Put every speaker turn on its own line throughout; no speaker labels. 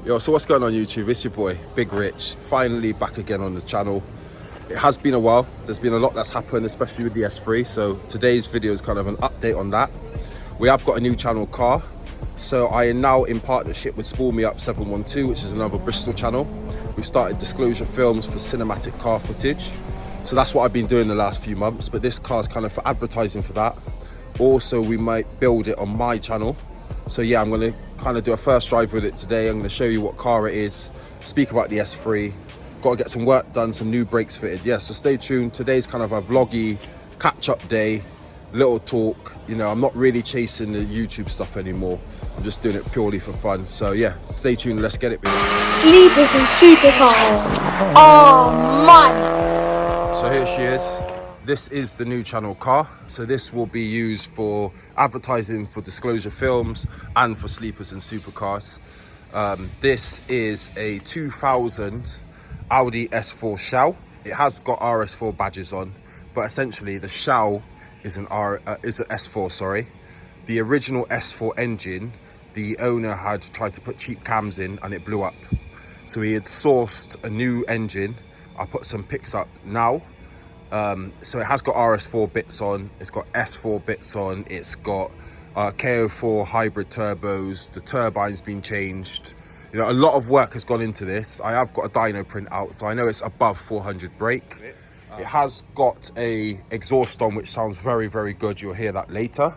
Yo, so what's going on YouTube? It's your boy, Big Rich, finally back again on the channel. It has been a while. There's been a lot that's happened, especially with the S3. So today's video is kind of an update on that. We have got a new channel car. So I am now in partnership with Spool Me Up 712, which is another Bristol channel. We've started disclosure films for cinematic car footage. So that's what I've been doing the last few months, but this car's kind of for advertising for that. Also, we might build it on my channel. So yeah, I'm gonna kind of do a first drive with it today. I'm gonna show you what car it is, speak about the S3, got to get some work done, some new brakes fitted. Yeah, so stay tuned. Today's kind of a vloggy catch-up day, little talk. You know, I'm not really chasing the YouTube stuff anymore. I'm just doing it purely for fun. So yeah, stay tuned, let's get it.
Sleepers and supercars. Oh man.
So here she is. This is the new channel car. So this will be used for advertising for disclosure films and for sleepers and supercars. This is a 2000 Audi S4 shell. It has got RS4 badges on, but essentially the shell is an S4, sorry. The original S4 engine, the owner had tried to put cheap cams in and it blew up. So he had sourced a new engine. I'll put some pics up now. So it has got RS4 bits on, it's got S4 bits on, it's got KO4 hybrid turbos, the turbine's been changed. You know, a lot of work has gone into this. I have got a dyno print out, so I know it's above 400 brake. It has got a exhaust on, which sounds very, very good. You'll hear that later.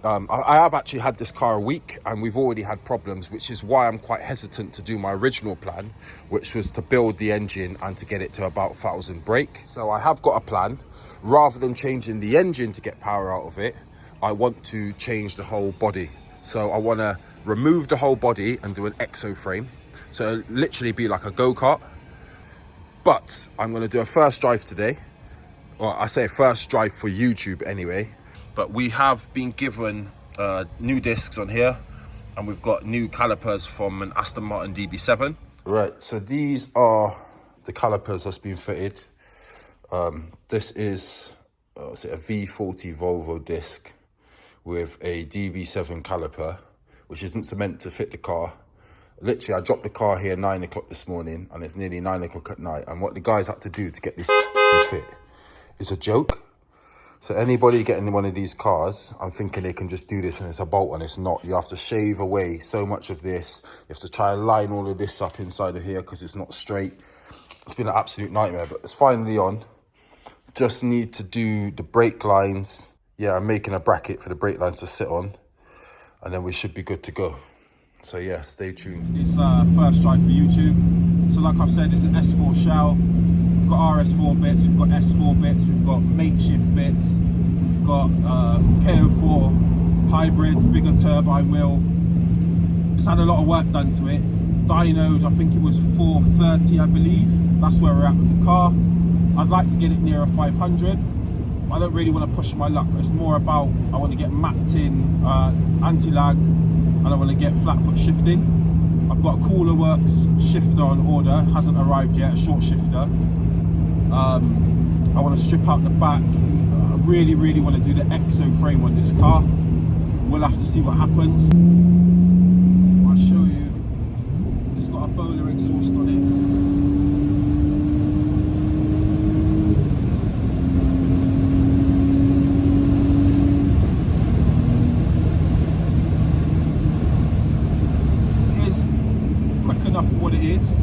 I have actually had this car a week and we've already had problems, which is why I'm quite hesitant to do my original plan, which was to build the engine and to get it to about 1000 brake. So I have got a plan. Rather than changing the engine to get power out of it, I want to change the whole body. So I want to remove the whole body and do an exo frame. So it'll literally be like a go-kart. But I'm going to do a first drive today. Well, I say first drive for YouTube anyway. But we have been given new discs on here, and we've got new calipers from an Aston Martin DB7. Right, so these are the calipers that's been fitted. This is a V40 Volvo disc with a DB7 caliper, which isn't meant to fit the car. Literally, I dropped the car here 9 o'clock this morning, and it's nearly 9 o'clock at night. And what the guys had to do to get this fit is a joke. So anybody getting one of these cars, I'm thinking they can just do this and it's a bolt, and it's not. You have to shave away so much of this. You have to try and line all of this up inside of here because it's not straight. It's been an absolute nightmare, but it's finally on. Just need to do the brake lines. Yeah, I'm making a bracket for the brake lines to sit on, and then we should be good to go. So yeah, stay tuned. It's first drive for YouTube. So like I've said, it's an S4 shell. We've got RS4 bits, we've got S4 bits, we've got makeshift bits, we've got KO4 hybrids, bigger turbine wheel. It's had a lot of work done to it. Dynoed, I think it was 430, I believe. That's where we're at with the car. I'd like to get it near a 500. I don't really want to push my luck. It's more about, I want to get mapped in anti-lag, and I want to get flat foot shifting. I've got a Cooler Works shifter on order, hasn't arrived yet, a short shifter. I want to strip out the back. I really, really want to do the exo frame on this car. We'll have to see what happens. If I show you, it's got a bowler exhaust on it. It is quick enough for what it is.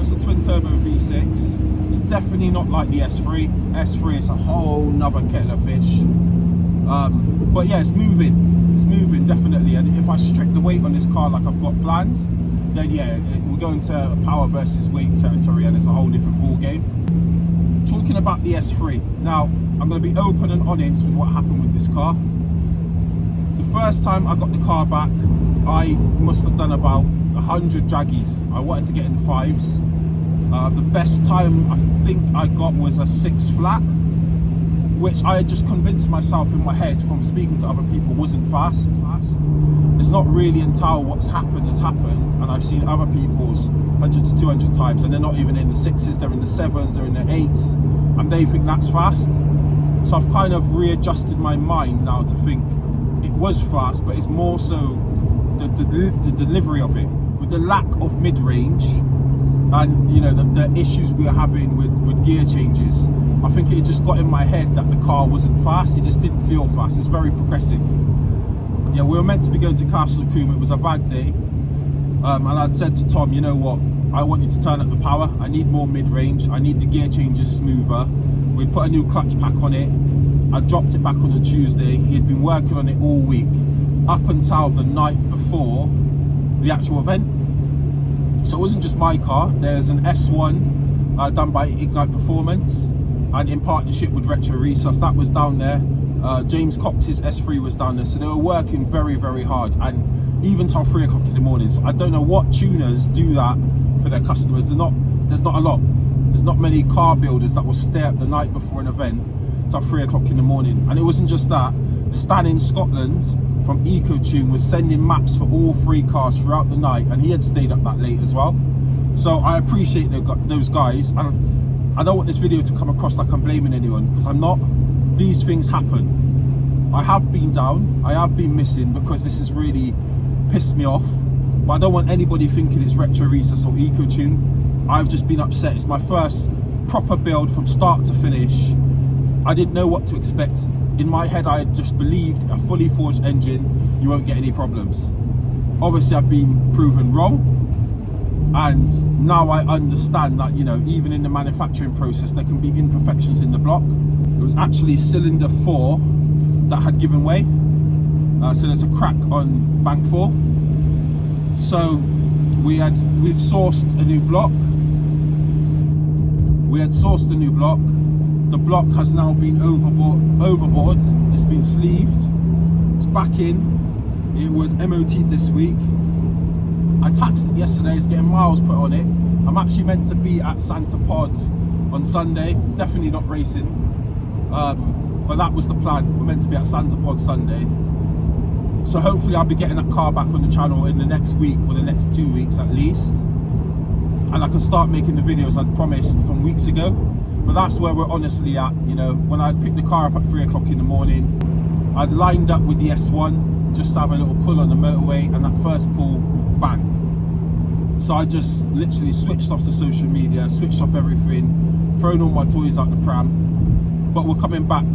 It's a twin turbo V6. It's definitely not like the S3. S3 is a whole nother kettle of fish. But yeah, it's moving definitely. And if I strip the weight on this car like I've got planned, then yeah, we're going to power versus weight territory, and it's a whole different ball game. Talking about the S3, now I'm going to be open and honest with what happened with this car. The first time I got the car back, I must have done about 100 draggies. I wanted to get in the 5s. The best time I think I got was a 6 flat, which I had just convinced myself in my head from speaking to other people wasn't fast. It's not really until what's happened has happened, and I've seen other people's 100 to 200 times, and they're not even in the 6s, they're in the 7s, they're in the 8s, and they think that's fast. So I've kind of readjusted my mind now to think it was fast, but it's more so the delivery of it.
with the lack of mid-range and, you know, the issues we were having with gear changes, I think it just got in my head that the car wasn't fast. It just didn't feel fast. It's very progressive. Yeah, we were meant to be going to Castle Coombe. It was a VAG day, and I'd said to Tom, you know what, I want you to turn up the power. I need more mid-range. I need the gear changes smoother. We put a new clutch pack on it. I dropped it back on a Tuesday. He'd been working on it all week up until the night before the actual event. So it wasn't just my car. There's an S1 done by Ignite Performance and in partnership with RESUS. That was down there. James Cox's S3 was down there. So they were working very, very hard, and even till 3 o'clock in the morning. So I don't know what tuners do that for their customers. There's not a lot. There's not many car builders that will stay up the night before an event till 3 o'clock in the morning. And it wasn't just that. Stan in Scotland from EcoTune was sending maps for all 3 cars throughout the night, and he had stayed up that late as well. So I appreciate those guys, and I don't want this video to come across like I'm blaming anyone, because I'm not. These things happen. I have been down, I have been missing, because this has really pissed me off, but I don't want anybody thinking it's RESUS or EcoTune. I've just been upset. It's my first proper build from start to finish. I didn't know what to expect. In my head, I had just believed a fully forged engine, you won't get any problems. Obviously, I've been proven wrong, and now I understand that, you know, even in the manufacturing process, there can be imperfections in the block. It was actually cylinder 4 that had given way, so there's a crack on bank 4. So we've sourced a new block. We had sourced a new block. The block has now been overboard. It's been sleeved. It's back in. It was MOT'd this week. I taxed it yesterday. It's getting miles put on it. I'm actually meant to be at Santa Pod on Sunday. Definitely not racing. But that was the plan. We're meant to be at Santa Pod Sunday. So hopefully I'll be getting that car back on the channel in the next week or the next 2 weeks at least. And I can start making the videos I'd promised from weeks ago. But that's where we're honestly at. You know, when I picked the car up at 3 o'clock in the morning, I'd lined up with the S1 just to have a little pull on the motorway, and that first pull, bang. So I just literally switched off the social media, switched off everything, thrown all my toys out the pram. But we're coming back.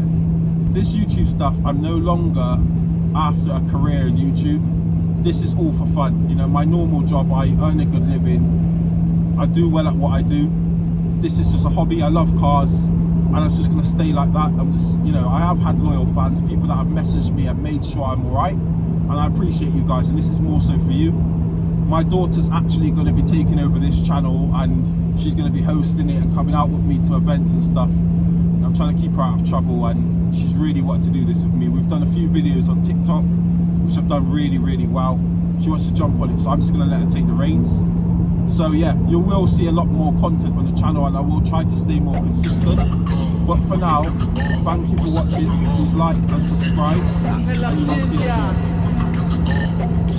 This YouTube stuff, I'm no longer after a career in YouTube. This is all for fun. You know, my normal job, I earn a good living. I do well at what I do. This is just a hobby. I love cars, and it's just gonna stay like that. I'm just, you know, I have had loyal fans, people that have messaged me and made sure I'm all right, and I appreciate you guys, and this is more so for you. My daughter's actually going to be taking over this channel, and she's going to be hosting it and coming out with me to events and stuff. I'm trying to keep her out of trouble, and she's really wanted to do this with me. We've done a few videos on TikTok which have done really, really well. She wants to jump on it, so I'm just going to let her take the reins. So yeah, you will see a lot more content on the channel, and I will try to stay more consistent. But for now, thank you for watching. Please like and subscribe. And we'll see you.